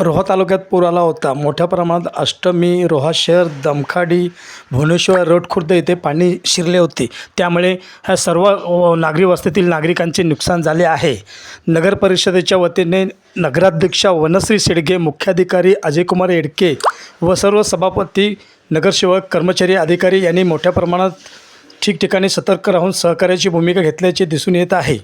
रोहा तालुक्यात पूर आला होता. मोठ्या प्रमाणात अष्टमी, रोहा शहर, दमखाडी, भुवनेश्वर, रोडखुर्द येथे पाणी शिरले होते. त्यामुळे ह्या सर्व नागरी वस्तीतील नागरिकांचे नुकसान झाले आहे. नगर परिषदेच्या वतीने नगराध्यक्षा वनश्री शेडगे, मुख्याधिकारी अजयकुमार येडके व सर्व सभापती, नगरसेवक, कर्मचारी, अधिकारी यांनी मोठ्या प्रमाणात ठिकठिकाणी सतर्क राहून सहकार्याची भूमिका घेतल्याचे दिसून येत आहे.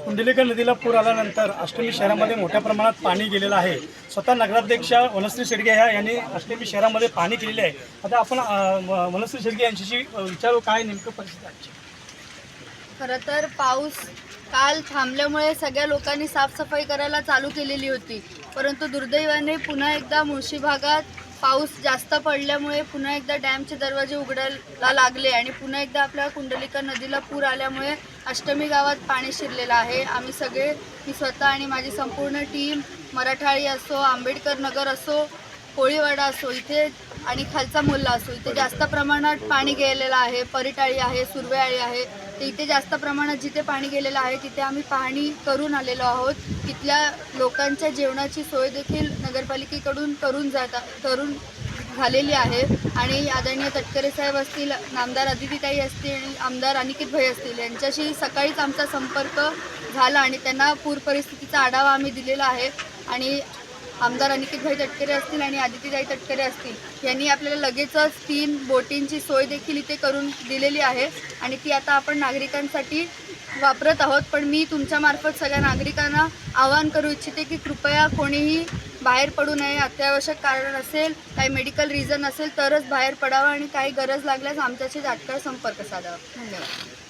कुंडलिका नदीला पूर आल्यानंतर अष्टमी शहरामध्ये मोठ्या प्रमाणात पाणी गेलेलं आहे. स्वतः नगराध्यक्षा वनश्री शेडगे यांनी अष्टमी शहरामध्ये पाणी केलेले आहे. आता आपण वनश्री शेडगे यांच्याशी विचारू काय नेमकं परिस्थिती आहे. खरं तर पाऊस काल थांबल्यामुळे सगळ्या लोकांनी साफसफाई करायला चालू केलेली होती, परंतु दुर्दैवाने पुन्हा एकदा मुळशी भागात पाऊस जास्त पडल्यामुळे पुन्हा एकदा डॅमचे दरवाजे उघडायला लागले आणि पुन्हा एकदा आपल्या कुंडलिका नदीला पूर आल्यामुळे अष्टमी गावात पाणी शिरलेलं आहे. आम्ही सगळे, मी स्वतः आणि माझी संपूर्ण टीम, मराठाळी असो, आंबेडकर नगर असो, कोळीवाडा असो, इथे आणि खालचा मोल्ला असो, इथे जास्त प्रमाणात पाणी गेलेलं आहे. परिटाळी आहे, सुरवेआळी आहे, ते इथे जास्त प्रमाणात जिथे पाणी गेलेलं आहे तिथे आम्ही पाहणी करून आलेलो आहोत. तिथल्या लोकांच्या जेवणाची सोय देखील नगरपालिकेकडून करून झालेली आहे आणि आदरणीय तटकरे साहेब असतील, नामदार अदितीताई असतील आणि आमदार अनिकेत भाई असतील यांच्याशी सकाळीच आमचा संपर्क झाला आणि त्यांना पूर परिस्थितीचा आढावा आम्ही दिलेला आहे. आणि आमदार अनिकेतभाई तटकरे असतील आणि आदितीताई तटकरे असतील यांनी आपल्याला लगेचच 3 बोटींची सोय देखील इथे करून दिलेली आहे आणि ती आता आपण नागरिकांसाठी वापरत आहोत. पण मी तुमच्यामार्फत सगळ्या नागरिकांना आवाहन करू इच्छिते की कृपया कोणीही बाहेर पडू नये. अत्यावश्यक कारण असेल, काही मेडिकल रिझन असेल तरच बाहेर पडावं आणि काही गरज लागल्यास आमच्याशी तात्काळ संपर्क साधावा. धन्यवाद.